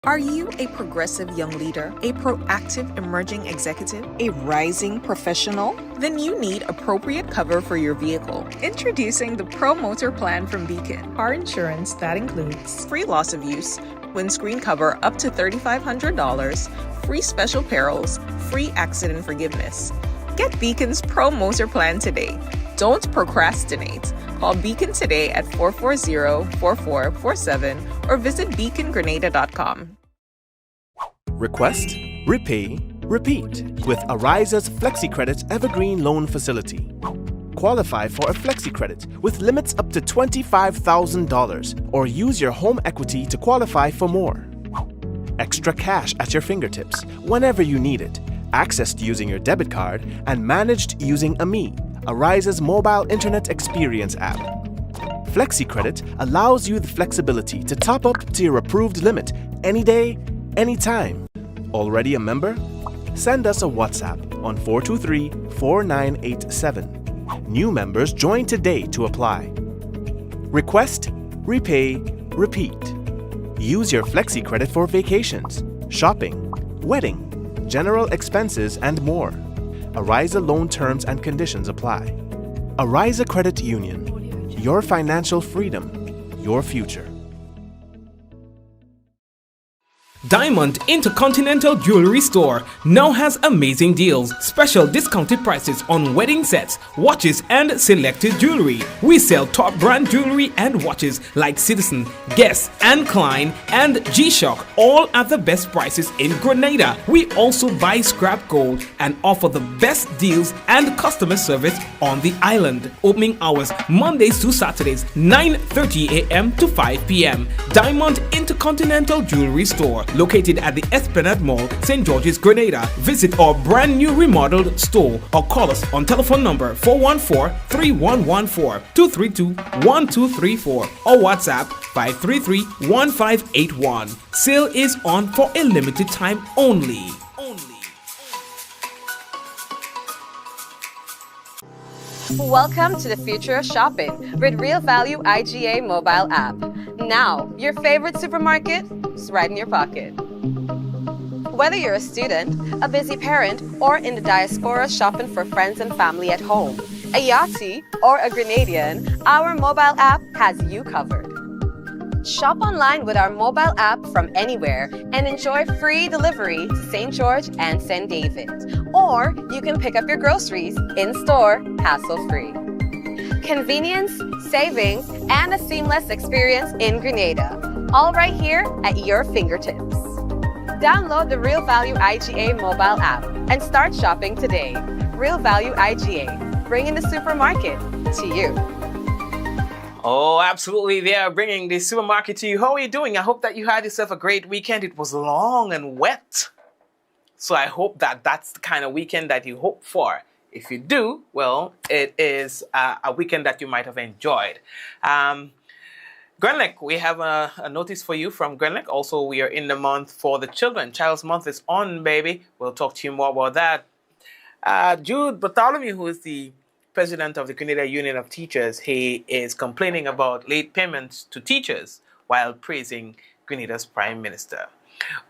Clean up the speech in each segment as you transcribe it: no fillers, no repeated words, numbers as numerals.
Are you a progressive young leader, a proactive emerging executive, a rising professional? Then you need appropriate cover for your vehicle. Introducing the Pro Motor Plan from Beacon. Car insurance that includes free loss of use, windscreen cover up to $3,500, free special perils, free accident forgiveness. Get Beacon's Pro Motor Plan today. Don't procrastinate. Call Beacon today at 440-4447 or visit beacongrenada.com. Request, repay, repeat with Ariza's FlexiCredit Evergreen Loan Facility. Qualify for a FlexiCredit with limits up to $25,000 or use your home equity to qualify for more. Extra cash at your fingertips whenever you need it, accessed using your debit card and managed using AMI, Ariza's mobile internet experience app. FlexiCredit allows you the flexibility to top up to your approved limit any day, anytime. Already a member? Send us a WhatsApp on 423-4987. New members join today to apply. Request, repay, repeat. Use your FlexiCredit for vacations, shopping, wedding, general expenses, and more. Ariza loan terms and conditions apply. Ariza Credit Union. Your financial freedom, your future. Diamond Intercontinental Jewelry Store now has amazing deals, special discounted prices on wedding sets, watches, and selected jewelry. We sell top brand jewelry and watches like Citizen, Guess, and Klein, and G-Shock, all at the best prices in Grenada. We also buy scrap gold and offer the best deals and customer service on the island. Opening hours Mondays to Saturdays, 9:30 a.m. to 5 p.m. Diamond Intercontinental Jewelry Store, located at the Esplanade Mall, St. George's, Grenada. Visit our brand new remodeled store or call us on telephone number 414-3114, 232-1234 or WhatsApp 533-1581. Sale is on for a limited time only. Welcome to the future of shopping with Real Value IGA mobile app. Now, your favorite supermarket is right in your pocket. Whether you're a student, a busy parent, or in the diaspora shopping for friends and family at home, a Yachty, or a Grenadian, our mobile app has you covered. Shop online with our mobile app from anywhere and enjoy free delivery to St. George and St. David. Or you can pick up your groceries in-store, hassle-free. Convenience, savings, and a seamless experience in Grenada. All right here at your fingertips. Download the Real Value IGA mobile app and start shopping today. Real Value IGA, bringing the supermarket to you. Oh, absolutely. They are bringing the supermarket to you. How are you doing? I hope that you had yourself a great weekend. It was long and wet. So I hope that that's the kind of weekend that you hope for. If you do, well, it is a weekend that you might have enjoyed. Grenlec, we have a notice for you from Grenlec. Also, we are in the month for the children. Child's Month is on, baby. We'll talk to you more about that. Jude Bartholomew, who is the president of the Grenada Union of Teachers, he is complaining about late payments to teachers while praising Grenada's Prime Minister.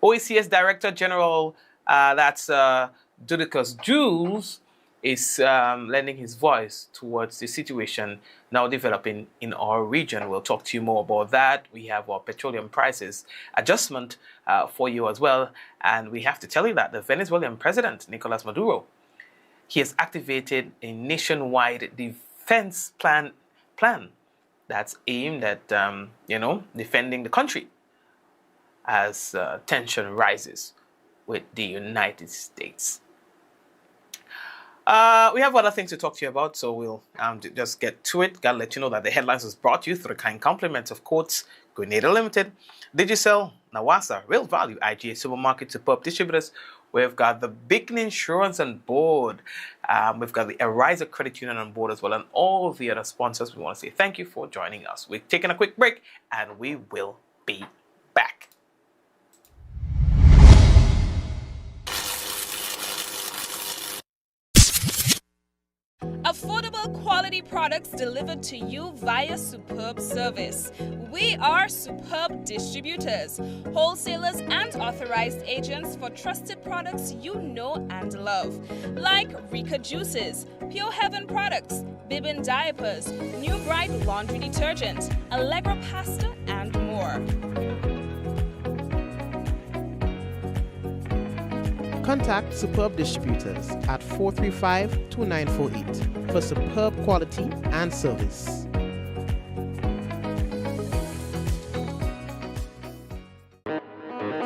OECS Director General, that's Judicus Jules, is lending his voice towards the situation now developing in our region. We'll talk to you more about that. We have our petroleum prices adjustment for you as well. And we have to tell you that the Venezuelan president, Nicolas Maduro, he has activated a nationwide defense plan that's aimed at, defending the country as tension rises with the United States. We have other things to talk to you about, so we'll just get to it. Gotta let you know that the headlines was brought to you through the kind compliments of Courts, Grenada Limited, Digicel, Nawasa, Real Value, IGA Supermarket, Superb Distributors. We've got the Beacon Insurance on board. We've got the Ariza Credit Union on board as well, and all the other sponsors. We want to say thank you for joining us. We're taking a quick break, and we will be back. Affordable quality products products delivered to you via superb service. We are superb distributors, wholesalers and authorized agents for trusted products you know and love, like Rika Juices, Pure Heaven products, Bibbin diapers, New Bright laundry detergent, Allegra pasta, and more. Contact Superb Distributors at 435-2948 for superb quality and service.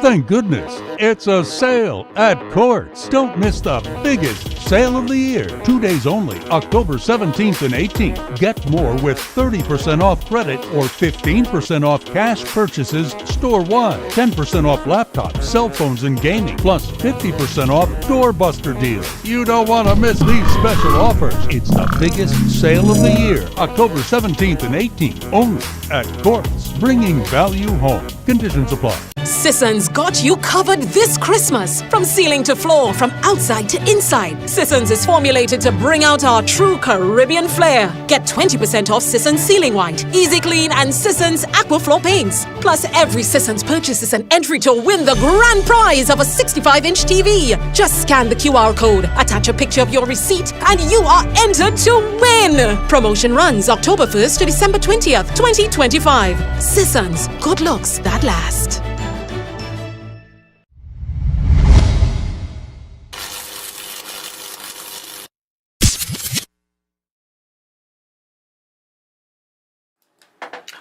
Thank goodness, it's a sale at Courts. Don't miss the biggest sale of the year. 2 days only, October 17th and 18th. Get more with 30% off credit or 15% off cash purchases store-wide. 10% off laptops, cell phones, and gaming, plus 50% off doorbuster deals. You don't want to miss these special offers. It's the biggest sale of the year, October 17th and 18th, only at Courts, bringing value home. Conditions apply. Sisson's got you covered this Christmas. From ceiling to floor, from outside to inside, Sisson's is formulated to bring out our true Caribbean flair. Get 20% off Sisson's Ceiling White, Easy Clean, and Sisson's Aquaflow paints. Plus, every Sisson's purchase is an entry to win the grand prize of a 65-inch TV. Just scan the QR code, attach a picture of your receipt, and you are entered to win. Promotion runs October 1st to December 20th, 2025. Sisson's, good looks that last.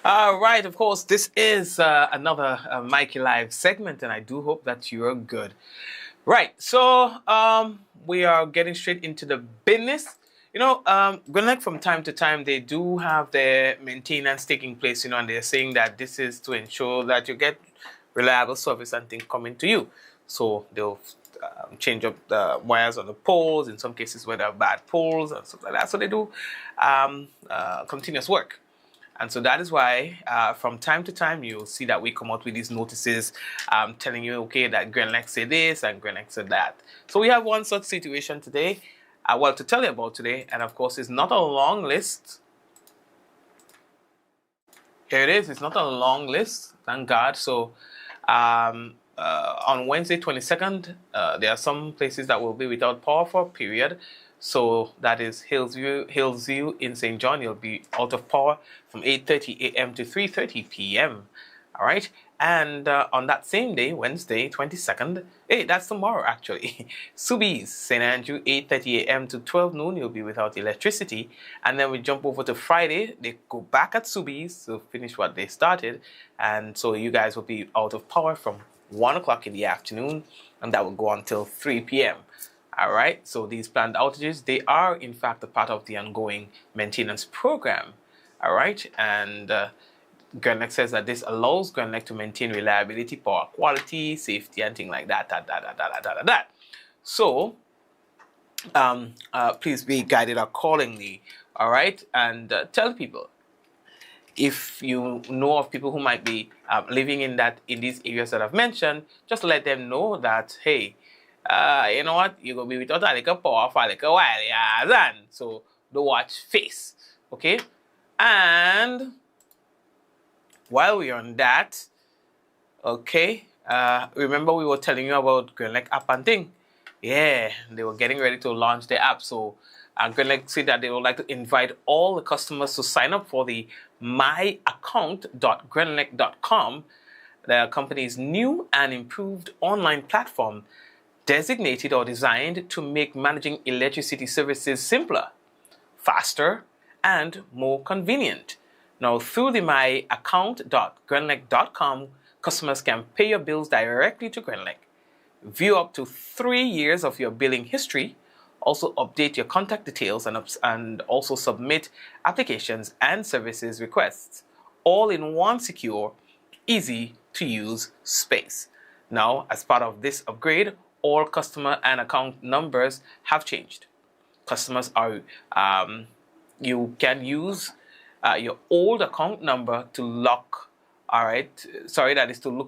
All right, of course, this is another Mikey Live segment, and I do hope that you are good. Right, so we are getting straight into the business. You know, Grenlec, from time to time, they do have their maintenance taking place, you know, and they're saying that this is to ensure that you get reliable service and things coming to you. So they'll change up the wires on the poles, in some cases where there are bad poles and stuff like that. So they do continuous work. And so that is why from time to time you'll see that we come out with these notices telling you, okay, that Grenlec said this and Grenlec said that. So we have one such situation today, well, to tell you about today. And of course, it's not a long list. Here it is. It's not a long list, thank God. So on Wednesday, 22nd, there are some places that will be without power for a period. So that is Hillsview in St. John. You'll be out of power from 8:30 a.m. to 3:30 p.m. All right. And on that same day, Wednesday, 22nd, hey, that's tomorrow actually. Soubise, St. Andrew, 8:30 a.m. to 12 noon. You'll be without electricity. And then we jump over to Friday. They go back at Soubise to finish what they started. And so you guys will be out of power from 1 o'clock in the afternoon. And that will go until 3 p.m. All right, so these planned outages, they are in fact a part of the ongoing maintenance program. All right, and Grenlec says that this allows Grenlec to maintain reliability, power quality, safety, and things like that. So please be guided accordingly. All right, and tell people, if you know of people who might be living in these areas that I've mentioned, just let them know that, hey, you know what, you're going to be without a little power for a little while, yeah, so don't watch face, okay? And while we're on that, okay, remember we were telling you about Grenlec app and thing? Yeah, they were getting ready to launch the app, so Grenlec said that they would like to invite all the customers to sign up for the myaccount.grenlec.com, the company's new and improved online platform designated or designed to make managing electricity services simpler, faster, and more convenient. Now, through the myaccount.grenlec.com, customers can pay your bills directly to Grenlec, view up to 3 years of your billing history, also update your contact details, and also submit applications and services requests, all in one secure, easy-to-use space. Now, as part of this upgrade, all customer and account numbers have changed. Customers are, you can use your old account number to look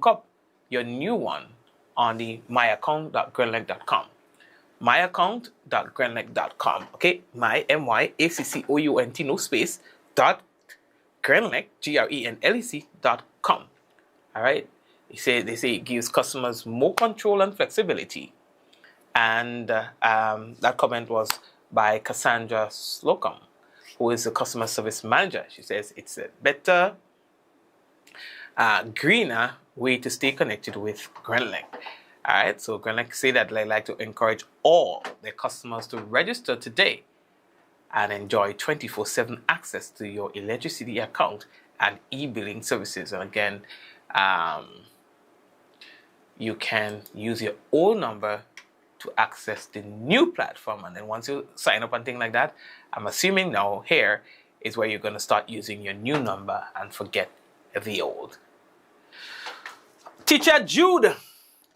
up your new one on the myaccount.grenlec.com. myaccount.grenlec.com. Okay, mymaccount, no space, .grenlec, GRENLEC.com. All right. They say it gives customers more control and flexibility. And that comment was by Cassandra Slocum, who is the customer service manager. She says it's a better, greener way to stay connected with Grenlec. All right, so Grenlec say that they like to encourage all their customers to register today and enjoy 24/7 access to your electricity account and e-billing services. And again, you can use your old number to access the new platform. And then once you sign up and things like that, I'm assuming now here is where you're going to start using your new number and forget the old. Teacher Jude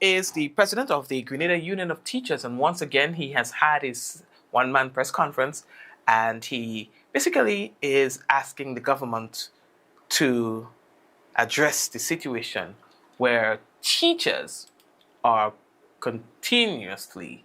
is the president of the Grenada Union of Teachers, and once again he has had his one-man press conference, and he basically is asking the government to address the situation where teachers are continuously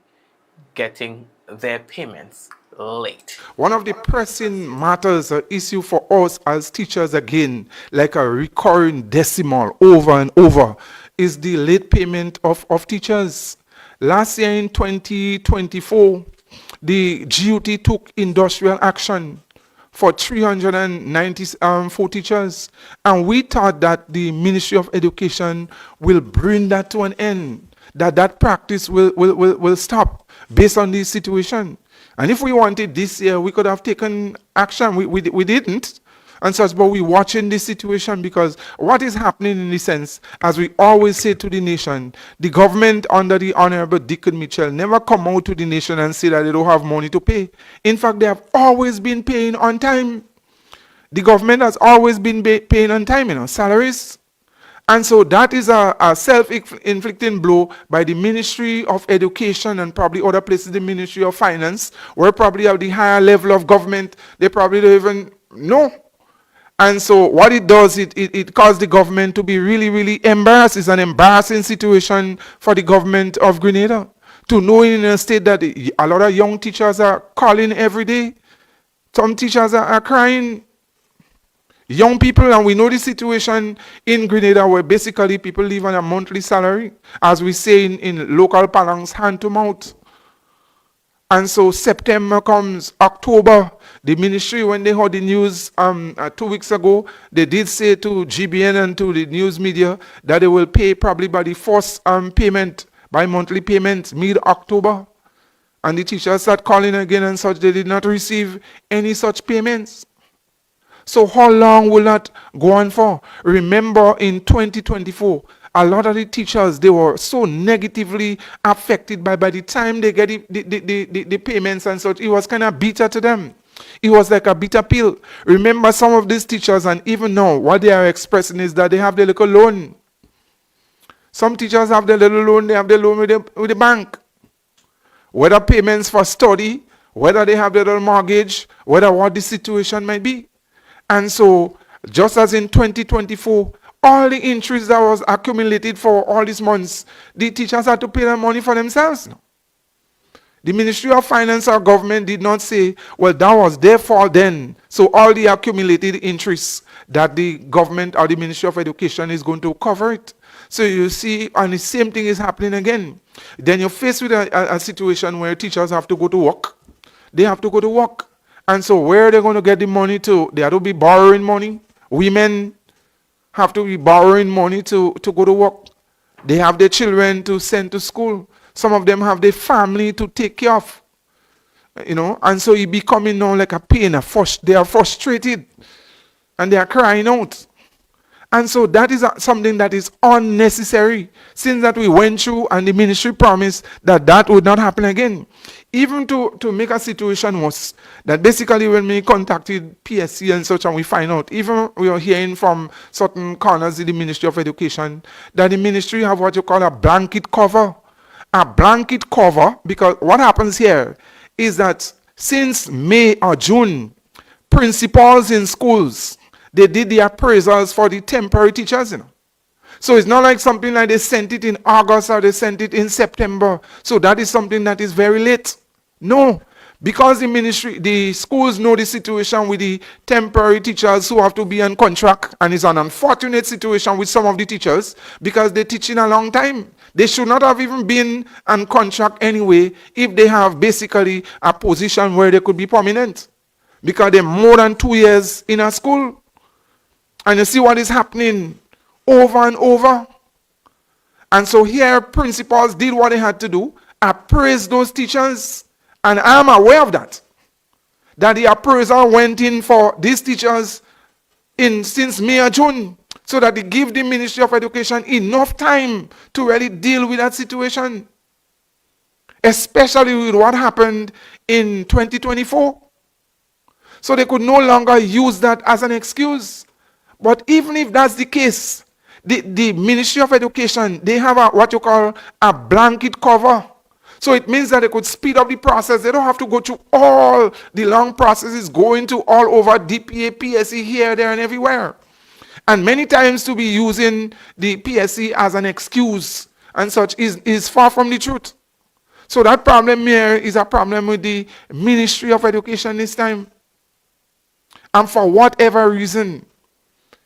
getting their payments late. One of the pressing matters or issue for us as teachers, again, like a recurring decimal over and over, is the late payment of teachers. Last year in 2024, the GUT took industrial action for 394 teachers, and we thought that the Ministry of Education will bring that to an end, that practice will stop based on this situation. And if we wanted this year, we could have taken action. We didn't. And such, but we're watching this situation, because what is happening in this sense, as we always say to the nation, the government under the Honorable Deacon Mitchell never come out to the nation and say that they don't have money to pay. In fact, they have always been paying on time. The government has always been paying on time, salaries. And so that is a self-inflicting blow by the Ministry of Education and probably other places, the Ministry of Finance, where probably at the higher level of government, they probably don't even know. And so what it does, it causes the government to be really, really embarrassed. It's an embarrassing situation for the government of Grenada to know in a state that a lot of young teachers are calling every day. Some teachers are crying. Young people, and we know the situation in Grenada where basically people live on a monthly salary, as we say in local parlance, hand to mouth. And so September comes, October, the ministry, when they heard the news 2 weeks ago, they did say to GBN and to the news media that they will pay probably by the first payment, by monthly payments, mid-October. And the teachers start calling again and such, they did not receive any such payments. So how long will that go on for? Remember in 2024, a lot of the teachers, they were so negatively affected by the time they get the payments and such, it was kind of bitter to them. It was like a bitter pill. Remember, some of these teachers, and even now, what they are expressing is that they have the little loan. Some teachers have the little loan, they have the loan with the bank. Whether payments for study, whether they have the little mortgage, whether what the situation might be. And so, just as in 2024, all the interest that was accumulated for all these months, the teachers had to pay their money for themselves. The Ministry of Finance or government did not say, well, that was their fault then. So all the accumulated interest that the government or the Ministry of Education is going to cover it. So you see, and the same thing is happening again. Then you're faced with a situation where teachers have to go to work. They have to go to work. And so where are they going to get the money to? They have to be borrowing money. Women have to be borrowing money to go to work. They have their children to send to school. Some of them have their family to take care of. And so it becoming now like a pain. They are frustrated. And they are crying out. And so that is something that is unnecessary. Since that we went through and the ministry promised that would not happen again. Even to make a situation worse, that basically when we contacted PSC and such, and we find out, even we are hearing from certain corners in the Ministry of Education, that the ministry have what you call a blanket cover. A blanket cover, because what happens here is that since May or June, principals in schools, they did the appraisals for the temporary teachers. So it's not like something like they sent it in August or they sent it in September. So that is something that is very late. No, because the schools know the situation with the temporary teachers who have to be on contract, and it's an unfortunate situation with some of the teachers because they're teaching a long time. They should not have even been on contract anyway if they have basically a position where they could be permanent, because they're more than 2 years in a school. And you see what is happening over and over. And so here principals did what they had to do, appraise those teachers. And I'm aware of that the appraisal went in for these teachers since May or June, so that they give the Ministry of Education enough time to really deal with that situation, especially with what happened in 2024. So they could no longer use that as an excuse. But even if that's the case, the Ministry of Education, they have what you call a blanket cover. So it means that they could speed up the process. They don't have to go through all the long processes, going to all over DPA, PSE, here, there, and everywhere. And many times to be using the PSE as an excuse and such is far from the truth. So that problem here is a problem with the Ministry of Education this time. And for whatever reason,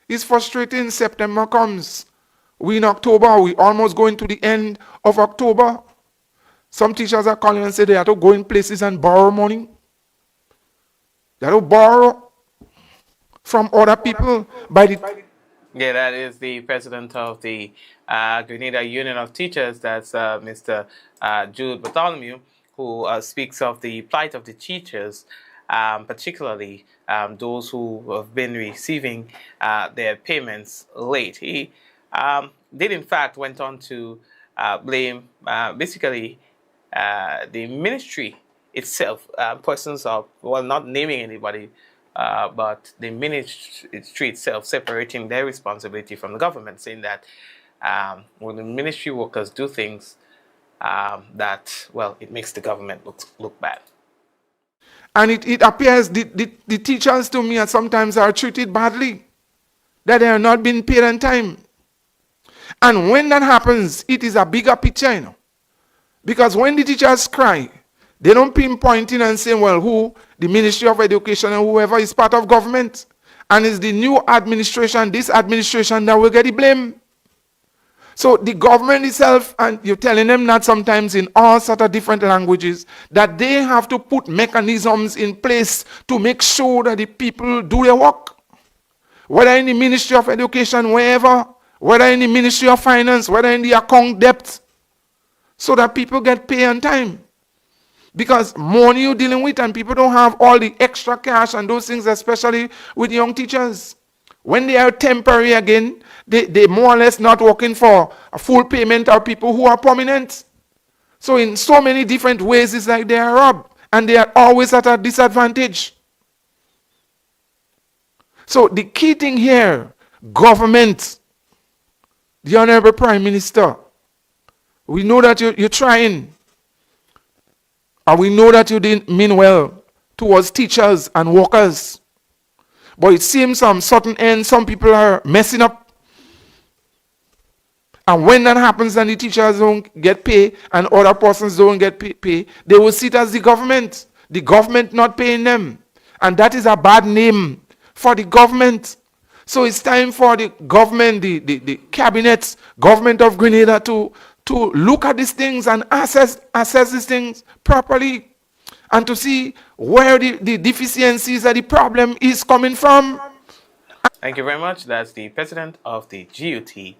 it's frustrating. September comes. We in October, we almost going to the end of October. Some teachers are calling and say they have to go in places and borrow money. They have to borrow from other people by the... Yeah, that is the president of the Grenada Union of Teachers. That's Mr. Jude Bartholomew, who speaks of the plight of the teachers, particularly those who have been receiving their payments late. He did, in fact, went on to blame basically the ministry itself, persons of, well, not naming anybody, but the ministry itself separating their responsibility from the government, saying that when the ministry workers do things that, well, it makes the government look bad. And it appears the teachers to me sometimes are treated badly, that they are not being paid on time. And when that happens, it is a bigger picture, you know. Because when the teachers cry, they don't pinpoint in and say, well, who? The Ministry of Education and whoever is part of government. And it's the new administration, this administration, that will get the blame. So the government itself, and you're telling them that sometimes in all sort of different languages, that they have to put mechanisms in place to make sure that the people do their work. Whether in the Ministry of Education, wherever, whether in the Ministry of Finance, whether in the account debt, so that people get paid on time. Because money you're dealing with and people don't have all the extra cash and those things, especially with young teachers. When they are temporary again, they more or less not working for a full payment of people who are permanent. So in so many different ways, it's like they are robbed and they are always at a disadvantage. So the key thing here, government, the Honorable Prime Minister, we know that you're trying. And we know that you didn't mean well towards teachers and workers. But it seems on certain ends, some people are messing up. And when that happens and the teachers don't get paid and other persons don't get paid, they will see it as the government not paying them. And that is a bad name for the government. So it's time for the government, the cabinet, government of Grenada to look at these things and assess these things properly and to see where the deficiencies or the problem is coming from. Thank you very much. That's the president of the GUT,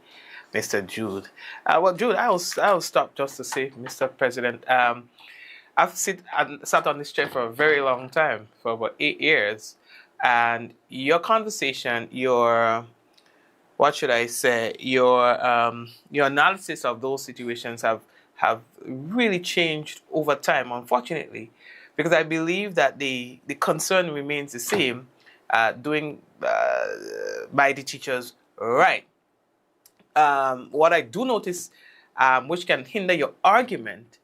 Mr. Jude. Well, Jude, I'll stop just to say, Mr. President, I've sat on this chair for a very long time, for about 8 years, and your conversation, your analysis of those situations have really changed over time, unfortunately, because I believe that the concern remains the same, doing by the teachers right. What I do notice, which can hinder your argument,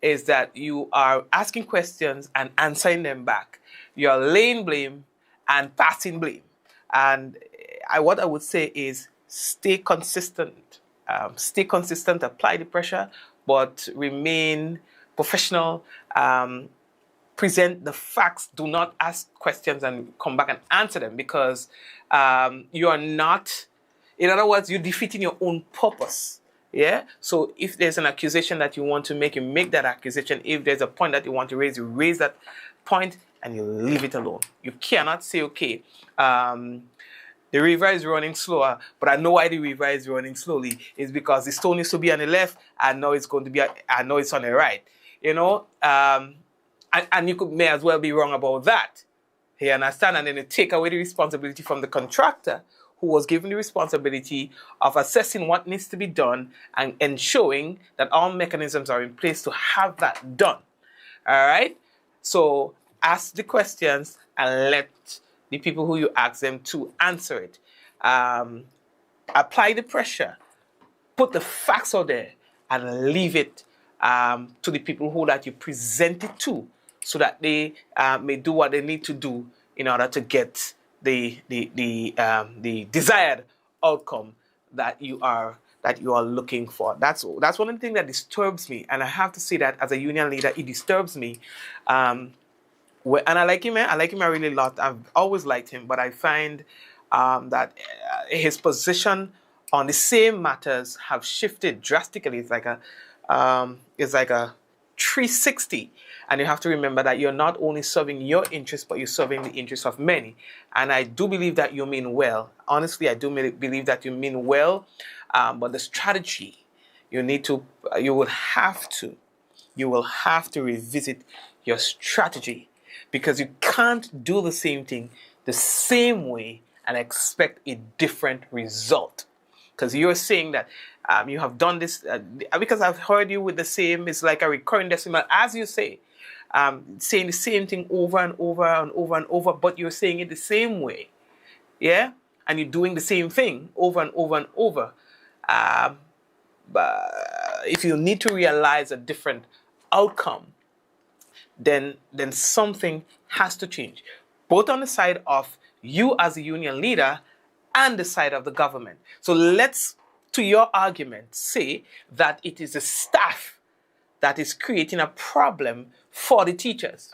is that you are asking questions and answering them back. You are laying blame and passing blame. And what I would say is, stay consistent. Apply the pressure, but remain professional. Present the facts. Do not ask questions and come back and answer them, because you are not, in other words, you're defeating your own purpose. Yeah. So if there's an accusation that you want to make, you make that accusation. If there's a point that you want to raise, you raise that point and you leave it alone. You cannot say, okay, the river is running slower, but I know why the river is running slowly. It's because the stone used to be on the left, and now it's going to be, I know it's on the right. You know, and you may as well be wrong about that. You understand? And then you take away the responsibility from the contractor, who was given the responsibility of assessing what needs to be done and ensuring that all mechanisms are in place to have that done. All right? So ask the questions and let the people who you ask them to answer it. Apply the pressure. Put the facts out there and leave it to the people who that you present it to, so that they may do what they need to do in order to get the desired outcome that you are looking for. That's one of the things that disturbs me, and I have to say that as a union leader, it disturbs me. And I like him. I like him a really lot. I've always liked him, but I find that his position on the same matters have shifted drastically. It's like a 360. And you have to remember that you're not only serving your interests, but you're serving the interests of many. And I do believe that you mean well. Honestly, I do believe that you mean well. But the strategy, you will have to revisit your strategy, because you can't do the same thing the same way and expect a different result. Because you're saying that you have done this, because I've heard you with the same, it's like a recurring decimal, as you say, saying the same thing over and over and over and over, but you're saying it the same way, yeah? And you're doing the same thing over and over and over. But if you need to realize a different outcome, then something has to change, both on the side of you as a union leader and the side of the government. So let's, to your argument, say that it is the staff that is creating a problem for the teachers.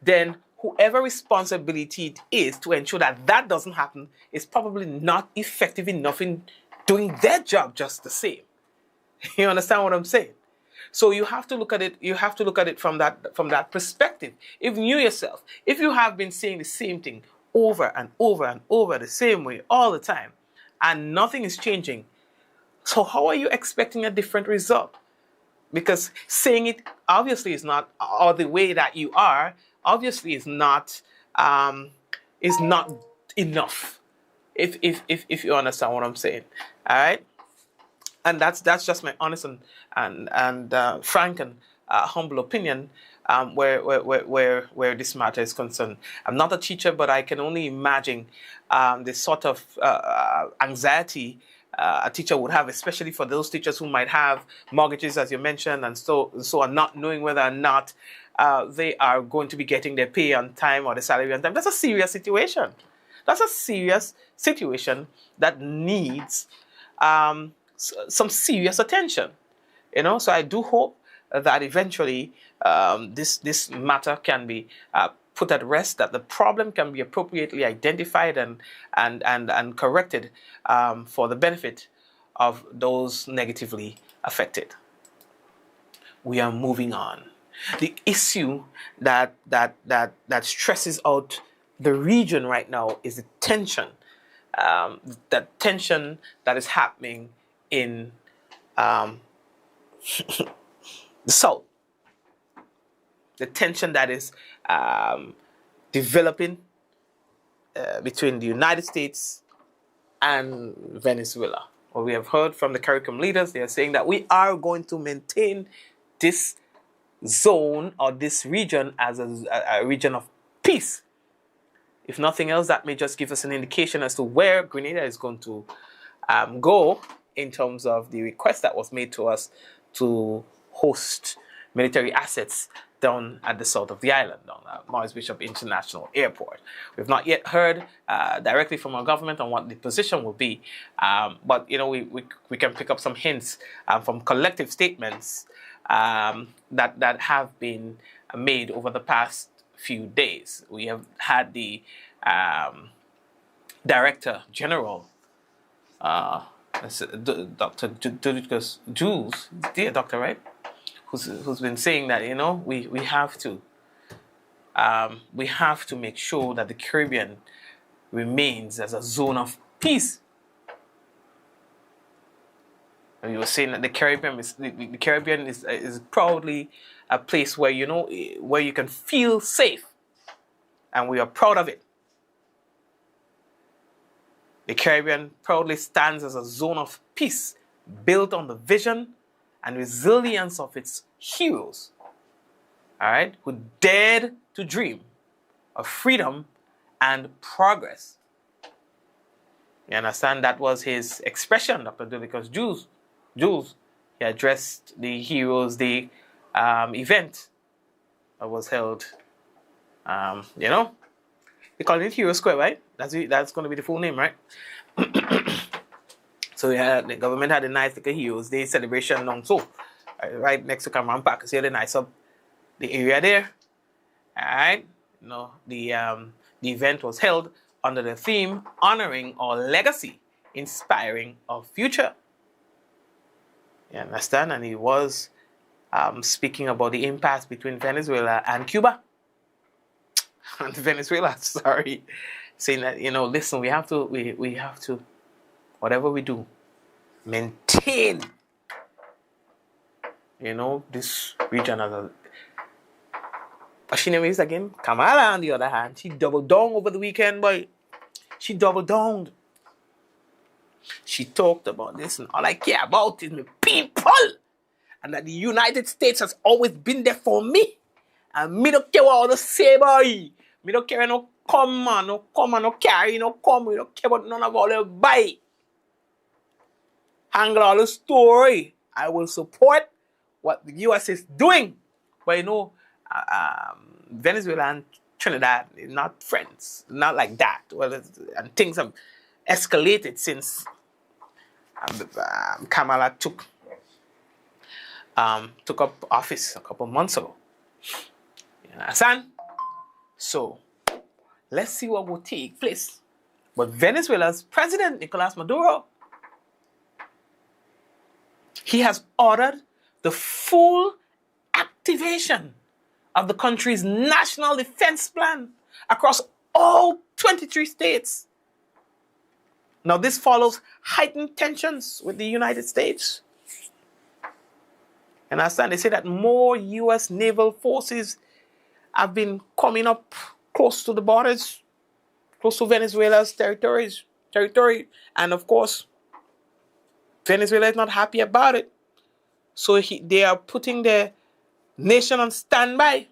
Then whoever responsibility it is to ensure that that doesn't happen is probably not effective enough in doing their job just the same. You understand what I'm saying? So you have to look at it. You have to look at it from that perspective. Even you yourself, if you have been saying the same thing over and over and over the same way all the time, and nothing is changing, so how are you expecting a different result? Because saying it obviously is not, or the way that you are obviously is not enough. If you understand what I'm saying, all right. And that's just my honest and frank and humble opinion where this matter is concerned. I'm not a teacher, but I can only imagine the sort of anxiety a teacher would have, especially for those teachers who might have mortgages, as you mentioned, and so on, not knowing whether or not they are going to be getting their pay on time or the salary on time. That's a serious situation. That's a serious situation that needs some serious attention. You know, so I do hope that eventually this matter can be put at rest, that the problem can be appropriately identified and corrected for the benefit of those negatively affected. We are moving on. The issue that stresses out the region right now is the tension. That tension that is happening in the South. The tension that is developing between the United States and Venezuela. Well, we have heard from the CARICOM leaders, they are saying that we are going to maintain this zone or this region as a region of peace. If nothing else, that may just give us an indication as to where Grenada is going to go in terms of the request that was made to us to host military assets down at the south of the island, down at Morris Bishop International Airport. We've not yet heard directly from our government on what the position will be, but we can pick up some hints from collective statements that have been made over the past few days. We have had the Director General, Dr. Jules, dear doctor, right? Who's been saying that we have to make sure that the Caribbean remains as a zone of peace. And you were saying that the Caribbean is proudly a place where where you can feel safe, and we are proud of it. The Caribbean proudly stands as a zone of peace built on the vision and resilience of its heroes, all right, who dared to dream of freedom and progress. You understand? That was his expression, Dr. Dulicus Jules. He addressed the Heroes Day event that was held, they call it Hero Square, right? That's going to be the full name, right? So the government had a nice like a Heroes Day celebration long so right next to Cameron Park. See the nice up the area there. Alright. The event was held under the theme honoring our legacy, inspiring our future. You understand? And he was speaking about the impasse between Venezuela and Cuba. And Venezuela, sorry, saying that listen, we have to, whatever we do, maintain, this region as a. What she name is again? Kamala, on the other hand, she doubled down over the weekend, boy. She doubled down. She talked about this, and all I care about is my people, and that the United States has always been there for me, and me don't care what all the say, boy. Me don't care no come man, no carry, no come. We don't care about none of all the buy. Handle all the story. I will support what the U.S. is doing. But Venezuela and Trinidad is not friends. Not like that. Well, and things have escalated since Kamala took up office a couple months ago. You understand? So, let's see what will take place. But Venezuela's president, Nicolas Maduro, he has ordered the full activation of the country's national defense plan across all 23 states. Now, this follows heightened tensions with the United States. And they say that more U.S. naval forces have been coming up close to the borders, close to Venezuela's territory. And of course, Venezuela is not happy about it. So they are putting their nation on standby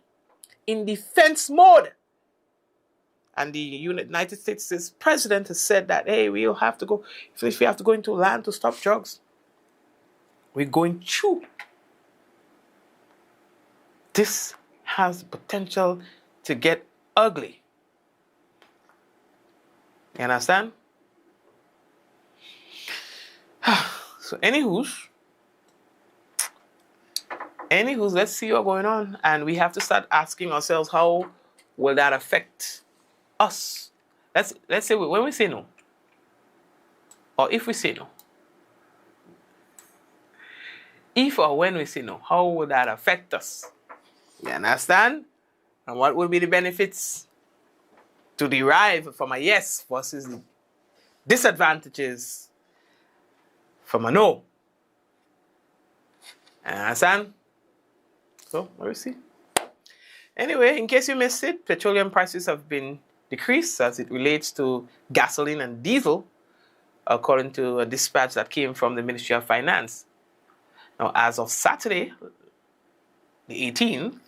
in defense mode. And the United States' president has said that, hey, we'll have to go, if we have to go into land to stop drugs, we're going to. This has potential to get ugly. You understand? So, anywho's, let's see what's going on. And we have to start asking ourselves, how will that affect us? Let's say when we say no, or if we say no, if or when we say no, how will that affect us? You understand? And what will be the benefits to derive from a yes versus the disadvantages from a no? You understand? So, let me see. Anyway, in case you missed it, petroleum prices have been decreased as it relates to gasoline and diesel, according to a dispatch that came from the Ministry of Finance. Now, as of Saturday, the 18th,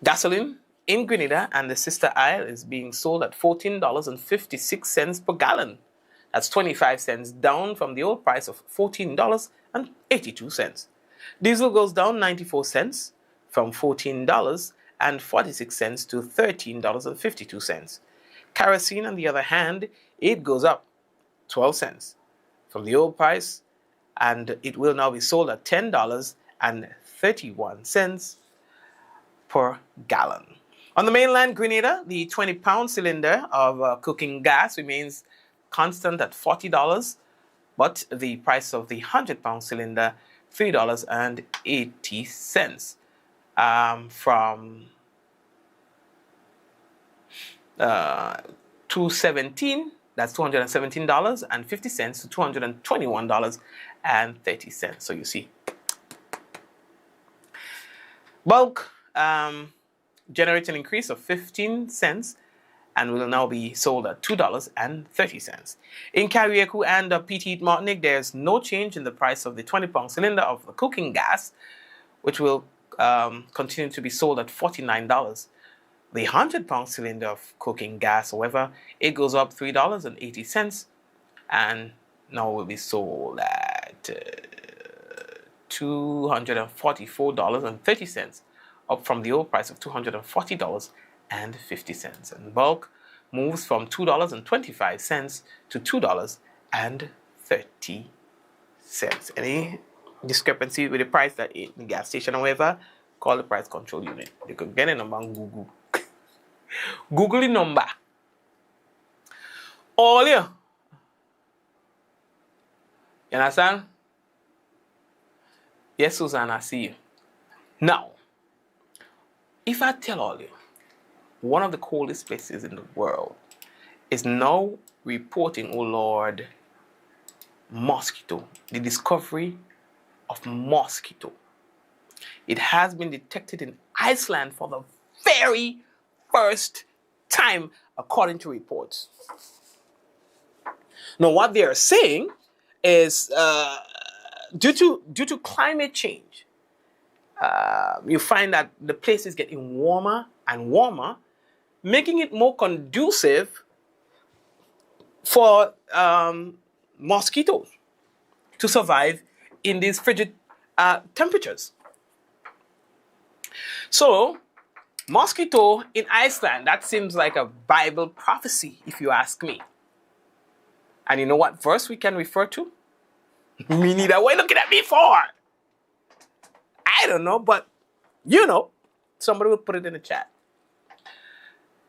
gasoline in Grenada and the sister isle is being sold at $14.56 per gallon. That's 25 cents down from the old price of $14.82. Diesel goes down 94 cents from $14.46 to $13.52. Kerosene, on the other hand, it goes up 12 cents from the old price, and it will now be sold at $10.31 per gallon. On the mainland Grenada, the 20-pound cylinder of cooking gas remains constant at $40, but the price of the 100-pound cylinder, $3.80 from $217. That's $217.50 to $221.30. So you see, bulk generates an increase of 15 cents and will now be sold at $2.30. In Carriacou and Petite Martinique, there's no change in the price of the 20-pound cylinder of the cooking gas, which will continue to be sold at $49. The 100-pound cylinder of cooking gas, however, it goes up $3.80 and now will be sold at $244.30, up from the old price of $240.50. And bulk moves from $2.25 to $2.30. Any discrepancy with the price that in the gas station, however, call the price control unit. You can get a number on Google. Google the number. All you. You understand? Yes, Susanna, I see you. Now, if I tell all you, one of the coldest places in the world is now reporting, oh Lord, mosquito, the discovery of mosquito. It has been detected in Iceland for the very first time, according to reports. Now, what they are saying is due to climate change, you find that the place is getting warmer and warmer, making it more conducive for mosquitoes to survive in these frigid temperatures. So, mosquito in Iceland, that seems like a Bible prophecy, if you ask me. And you know what verse we can refer to? Me neither. What are you looking at me for? I don't know, but you know. Somebody will put it in the chat.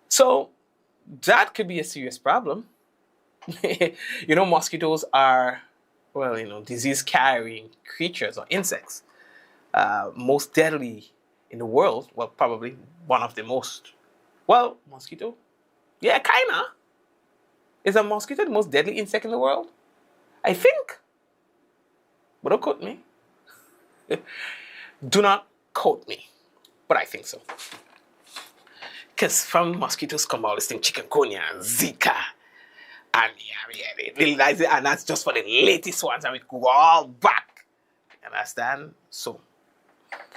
So, that could be a serious problem. You know, mosquitoes are, well, you know, disease-carrying creatures or insects. Most deadly in the world. Well, probably one of the most. Well, mosquito? Yeah, kinda. Is a mosquito the most deadly insect in the world? I think. But don't quote me. Do not quote me. But I think so. Because from mosquitoes come all this thing, chikungunya, Zika, and and that's just for the latest ones, and we go all back. You understand? So,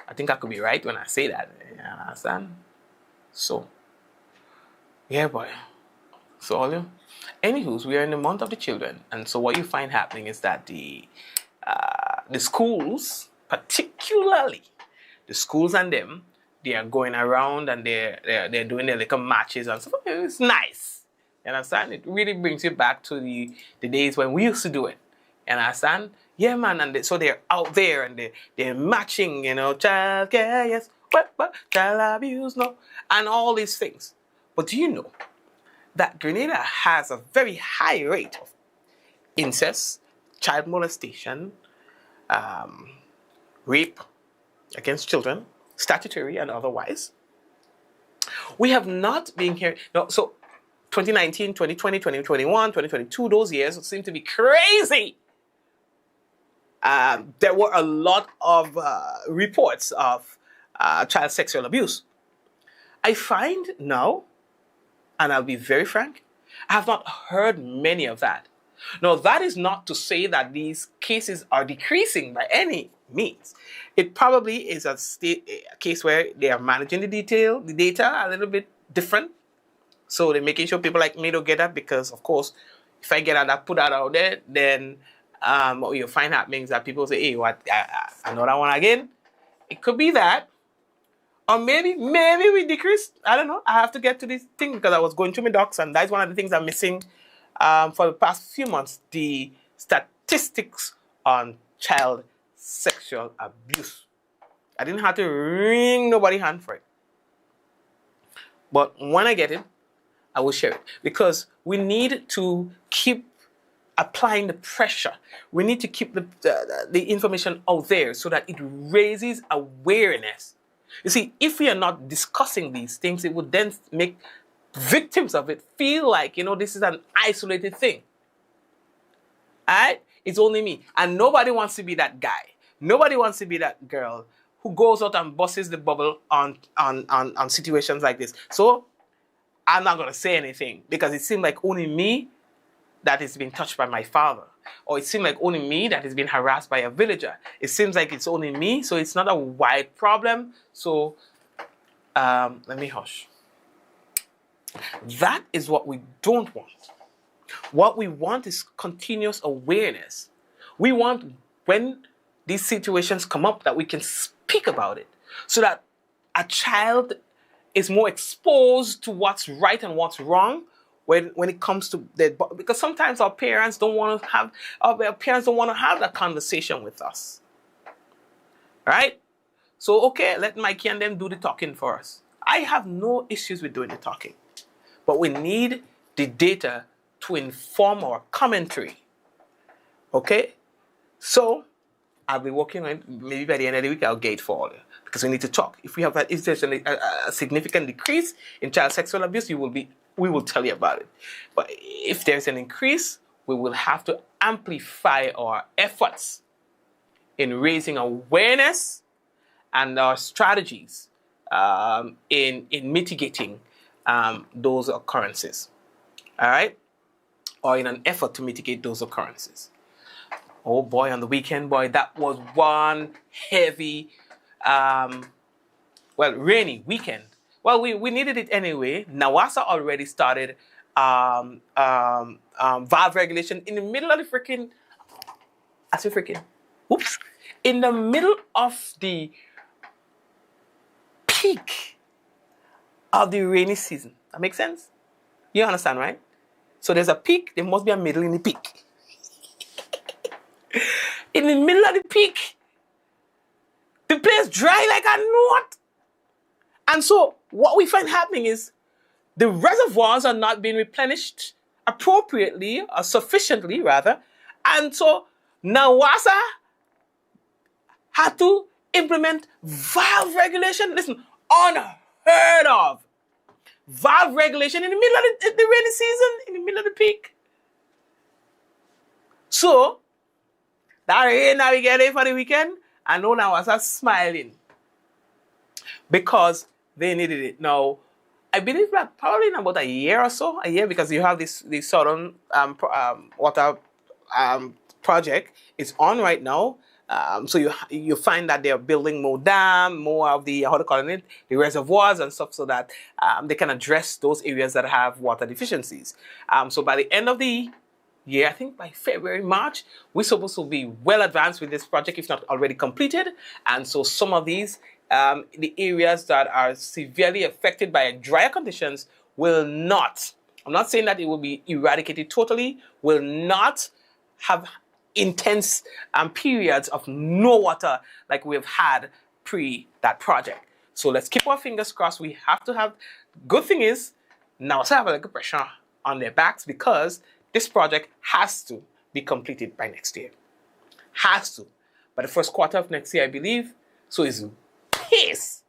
I think I could be right when I say that. You understand? So, yeah, boy. So, all you. Anywho, we are in the month of the children, and so what you find happening is that the schools, particularly the schools and them, they are going around and they're doing their little matches and stuff. It's nice. You understand? It really brings you back to the days when we used to do it. You understand? Yeah, man. And so they're out there and they're matching, you know, child care, yes, but child abuse, no, and all these things. But do you know that Grenada has a very high rate of incest, child molestation, rape against children, statutory and otherwise? We have not been here. No, so 2019, 2020, 2021, 2022, those years seem to be crazy. There were a lot of reports of child sexual abuse. I find now, and I'll be very frank, I have not heard many of that. Now, that is not to say that these cases are decreasing by any means. It probably is a case where they are managing the data a little bit different. So they're making sure people like me don't get that because, of course, if I get that put that out there, then what you'll find happening is that people say, hey, what, another one again? It could be that. Or maybe we decrease. I don't know. I have to get to this thing because I was going through my docs, and that's one of the things I'm missing for the past few months, the statistics on child sexual abuse. I didn't have to wring nobody's hand for it. But when I get it, I will share it. Because we need to keep applying the pressure. We need to keep the information out there so that it raises awareness. You see, if we are not discussing these things, it would then make victims of it feel like, this is an isolated thing. All right? It's only me. And nobody wants to be that guy. Nobody wants to be that girl who goes out and busts the bubble on situations like this. So I'm not going to say anything because it seems like only me that is being touched by my father. Or it seems like only me that is being harassed by a villager. It seems like it's only me, so it's not a wide problem. So let me hush. That is what we don't want. What we want is continuous awareness. We want, when these situations come up, that we can speak about it so that a child is more exposed to what's right and what's wrong when it comes to that. Because sometimes our parents don't want to have that conversation with us. Right? So, okay, let Mikey and them do the talking for us. I have no issues with doing the talking. But we need the data to inform our commentary. Okay? So, I'll be working on it. Maybe by the end of the week, I'll gate for all of you. Because we need to talk. If there's a significant decrease in child sexual abuse, we will tell you about it. But if there's an increase, we will have to amplify our efforts in raising awareness and our strategies in mitigating those occurrences. All right? Or in an effort to mitigate those occurrences. Oh boy, on the weekend, boy, that was one heavy, rainy weekend. Well, we needed it anyway. NAWASA already started valve regulation in the middle of the in the middle of the peak of the rainy season. That makes sense? You understand, right? So there's a peak, there must be a middle in the peak. In the middle of the peak, the place dry like a knot. And so what we find happening is the reservoirs are not being replenished appropriately or sufficiently rather. And so NAWASA had to implement valve regulation. Listen, unheard of. Valve regulation in the middle of the rainy season, in the middle of the peak. So, that rain that we get in for the weekend, I know NAWASA smiling. Because they needed it. Now, I believe that probably in about a year or so, because you have this southern water project. It's on right now. So you find that they're building more of the, the reservoirs and stuff so that they can address those areas that have water deficiencies. So by the end of the year, I think by February, March, we're supposed to be well advanced with this project, if not already completed. And so some of these, the areas that are severely affected by drier conditions will not, I'm not saying that it will be eradicated totally, will not have intense periods of no water like we've had pre that project. So let's keep our fingers crossed. We have to have, good thing is, now so have a little pressure on their backs because this project has to be completed by next year. Has to. By the first quarter of next year, I believe. So it's pace.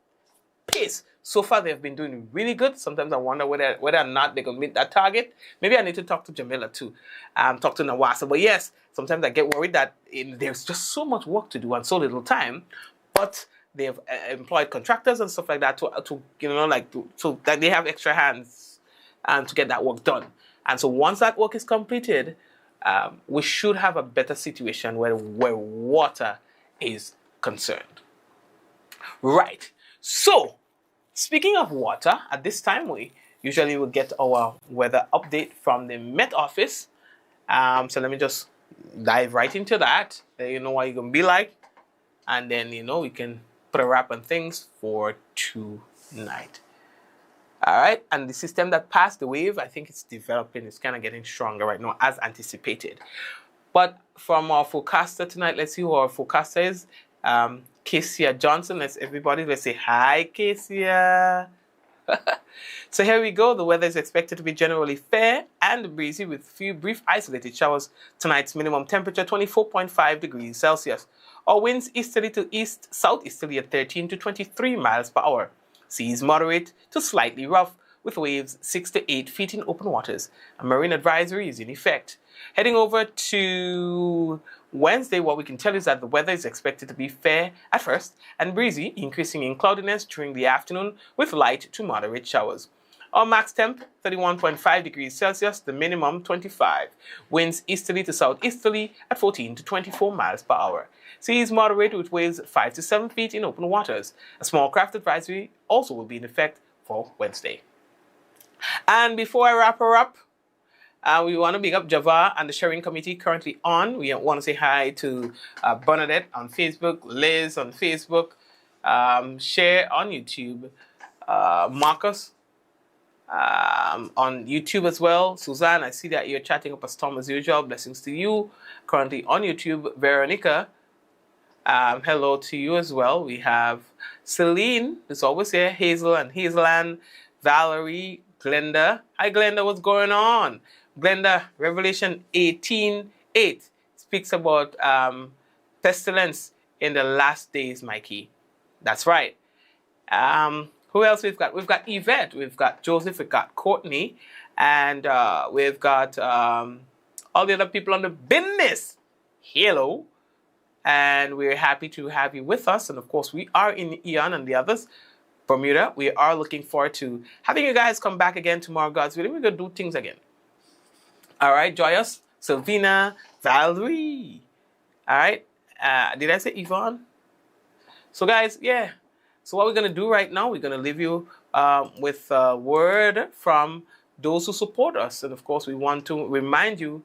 So far, they've been doing really good. Sometimes I wonder whether or not they're going to meet that target. Maybe I need to talk to Jamila too, talk to NAWASA. But yes, sometimes I get worried that there's just so much work to do and so little time. But they've employed contractors and stuff like that so that they have extra hands to get that work done. And so once that work is completed, we should have a better situation where water is concerned. Right. So, speaking of water, at this time we usually will get our weather update from the Met Office. So let me just dive right into that. You know what you're going to be like. And then, we can put a wrap on things for tonight. All right. And the system that passed the wave, I think it's developing. It's kind of getting stronger right now as anticipated. But from our forecaster tonight, let's see who our forecaster is. Kesia Johnson. Let's say hi, Kesia. So here we go. The weather is expected to be generally fair and breezy with few brief isolated showers. Tonight's minimum temperature 24.5 degrees Celsius. Our winds easterly to east southeasterly at 13 to 23 miles per hour. Seas moderate to slightly rough with waves 6 to 8 feet in open waters. A marine advisory is in effect. Heading over to Wednesday, what we can tell you is that the weather is expected to be fair at first and breezy, increasing in cloudiness during the afternoon with light to moderate showers. Our max temp, 31.5 degrees Celsius, the minimum 25. Winds easterly to southeasterly at 14 to 24 miles per hour. Seas moderate with waves 5 to 7 feet in open waters. A small craft advisory also will be in effect for Wednesday. And before I wrap her up, we want to big up Java and the sharing committee currently on. We want to say hi to Bernadette on Facebook, Liz on Facebook, Share on YouTube, Marcus on YouTube as well. Suzanne, I see that you're chatting up a storm as usual. Blessings to you. Currently on YouTube, Veronica. Hello to you as well. We have Celine, who's always here, Hazel and Hazelan, Valerie, Glenda. Hi Glenda, what's going on? Glenda, Revelation 18:8 speaks about pestilence in the last days, Mikey. That's right. Who else we've got? We've got Yvette, we've got Joseph, we've got Courtney, and we've got all the other people on the business. Hello. And we're happy to have you with us. And of course, we are in Eon and the others. Bermuda, we are looking forward to having you guys come back again tomorrow, God's willing. We're going to do things again. All right, Joyous, Sylvina, Valerie. All right. Did I say Yvonne? So guys, yeah. So what we're going to do right now, we're going to leave you with a word from those who support us. And of course, we want to remind you,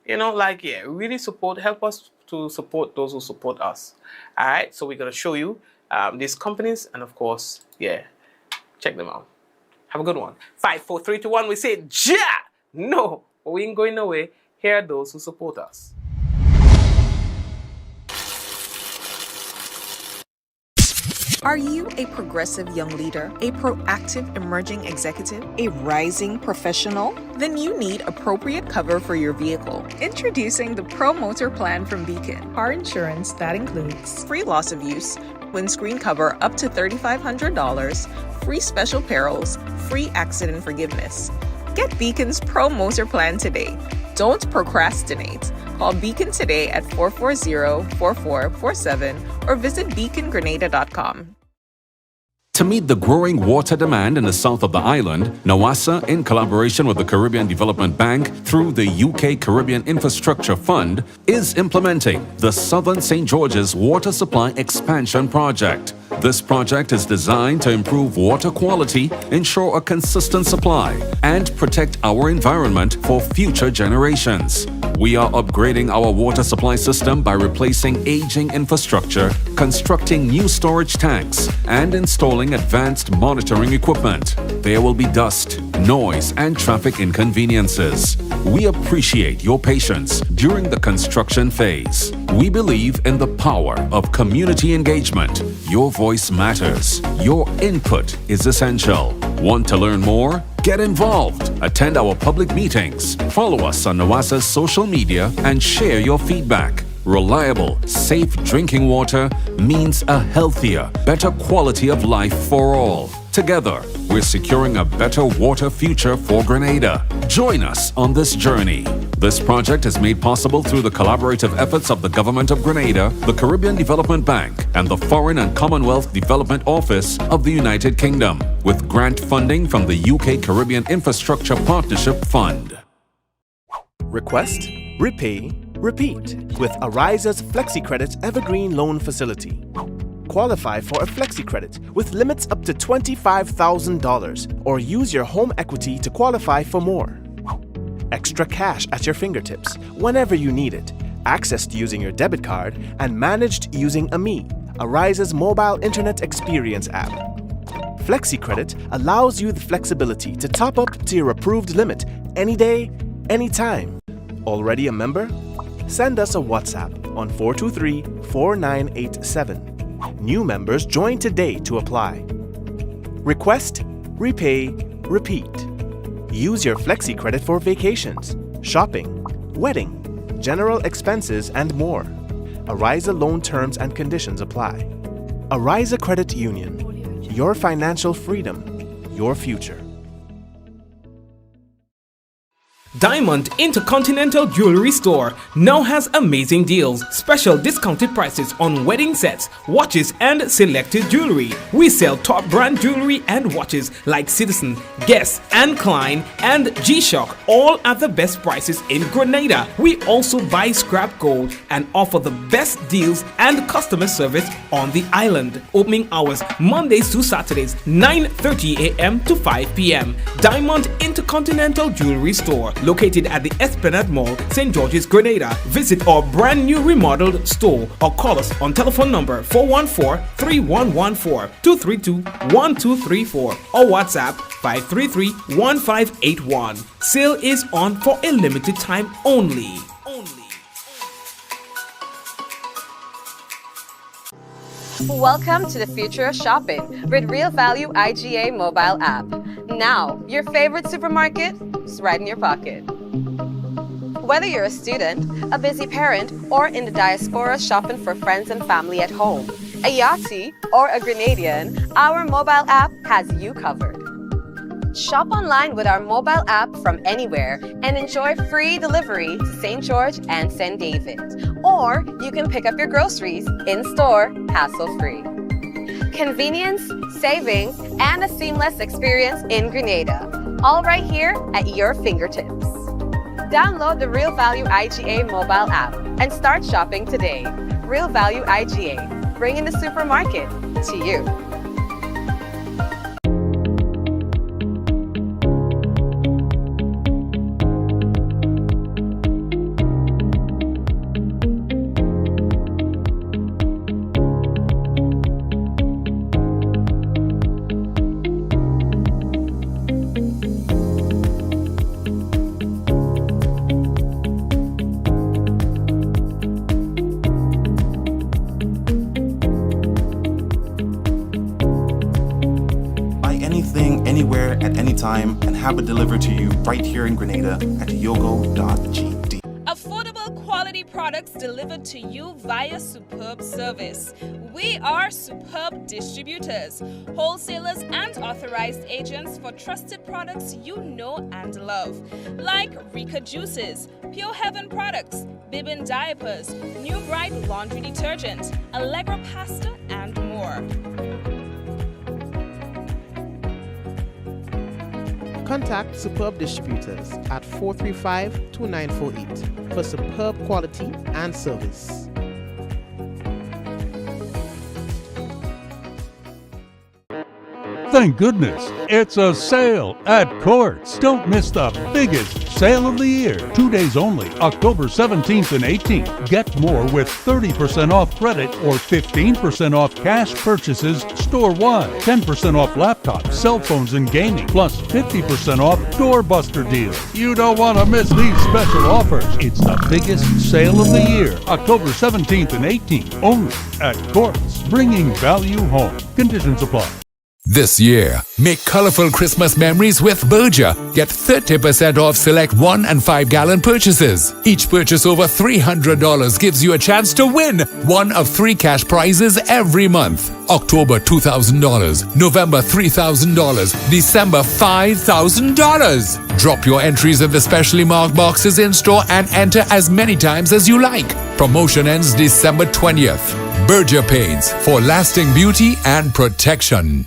really help us to support those who support us. All right. So we're going to show you these companies. And of course, check them out. Have a good one. 5, 4, 3, 2, 1. We say, ja! No, we ain't going away. Here are those who support us. Are you a progressive young leader, a proactive emerging executive, a rising professional? Then you need appropriate cover for your vehicle. Introducing the Pro Motor Plan from Beacon. Car insurance that includes free loss of use, windscreen cover up to $3,500, free special perils, free accident forgiveness. Get Beacon's Pro Motor Plan today. Don't procrastinate. Call Beacon today at 440-4447 or visit beacongrenada.com. To meet the growing water demand in the south of the island, NAWASA, in collaboration with the Caribbean Development Bank through the UK Caribbean Infrastructure Fund, is implementing the Southern St. George's Water Supply Expansion Project. This project is designed to improve water quality, ensure a consistent supply, and protect our environment for future generations. We are upgrading our water supply system by replacing aging infrastructure, constructing new storage tanks, and installing advanced monitoring equipment. There will be dust, noise, and traffic inconveniences. We appreciate your patience during the construction phase. We believe in the power of community engagement. Your voice matters. Your input is essential. Want to learn more? Get involved. Attend our public meetings. Follow us on NAWASA's social media and share your feedback. Reliable, safe drinking water means a healthier, better quality of life for all. Together, we're securing a better water future for Grenada. Join us on this journey. This project is made possible through the collaborative efforts of the Government of Grenada, the Caribbean Development Bank, and the Foreign and Commonwealth Development Office of the United Kingdom, with grant funding from the UK Caribbean Infrastructure Partnership Fund. Request, repay, repeat with Ariza's FlexiCredit Evergreen Loan Facility. Qualify for a FlexiCredit with limits up to $25,000 or use your home equity to qualify for more. extra cash at your fingertips whenever you need it, accessed using your debit card, and managed using AMI, Ariza's mobile internet experience app. FlexiCredit allows you the flexibility to top up to your approved limit any day, anytime. Already a member? Send us a WhatsApp on 423-4987. New members join today to apply. Request, repay, repeat. Use your FlexiCredit for vacations, shopping, wedding, general expenses, and more. Ariza loan terms and conditions apply. Ariza Credit Union. Your financial freedom, your future. Diamond Intercontinental Jewelry Store now has amazing deals, special discounted prices on wedding sets, watches, and selected jewelry. We sell top brand jewelry and watches like Citizen, Guess, and Klein, and G-Shock, all at the best prices in Grenada. We also buy scrap gold and offer the best deals and customer service on the island. Opening hours Mondays to Saturdays, 9:30 a.m. to 5 p.m. Diamond Intercontinental Jewelry Store, located at the Esplanade Mall, St. George's, Grenada. Visit our brand new remodeled store or call us on telephone number 414-3114, 232-1234 or WhatsApp 533-1581. Sale is on for a limited time only. Welcome to the future of shopping with Real Value IGA mobile app. Now, your favorite supermarket is right in your pocket. Whether you're a student, a busy parent, or in the diaspora shopping for friends and family at home, a Yachty, or a Grenadian, our mobile app has you covered. Shop online with our mobile app from anywhere and enjoy free delivery to St. George and St. David. Or you can pick up your groceries in-store, hassle-free. Convenience, savings, and a seamless experience in Grenada. All right here at your fingertips. Download the Real Value IGA mobile app and start shopping today. Real Value IGA, bringing the supermarket to you. Anywhere at any time and have it delivered to you right here in Grenada at yogo.gd. Affordable quality products delivered to you via superb service. We are superb distributors, wholesalers, and authorized agents for trusted products you know and love, like Rika Juices, Pure Heaven products, Bibbin diapers, New Bright laundry detergent, Allegra pasta, and more. Contact Superb Distributors at 435-2948 for superb quality and service. Thank goodness, it's a sale at Courts. Don't miss the biggest sale of the year. 2 days only, October 17th and 18th. Get more with 30% off credit or 15% off cash purchases store-wide. 10% off laptops, cell phones, and gaming, plus 50% off doorbuster deals. You don't want to miss these special offers. It's the biggest sale of the year, October 17th and 18th, only at Courts, bringing value home. Conditions apply. This year, make colorful Christmas memories with Berger. Get 30% off select 1 and 5 gallon purchases. Each purchase over $300 gives you a chance to win one of 3 cash prizes every month. October $2,000, November $3,000, December $5,000. Drop your entries in the specially marked boxes in store and enter as many times as you like. Promotion ends December 20th. Berger Paints for lasting beauty and protection.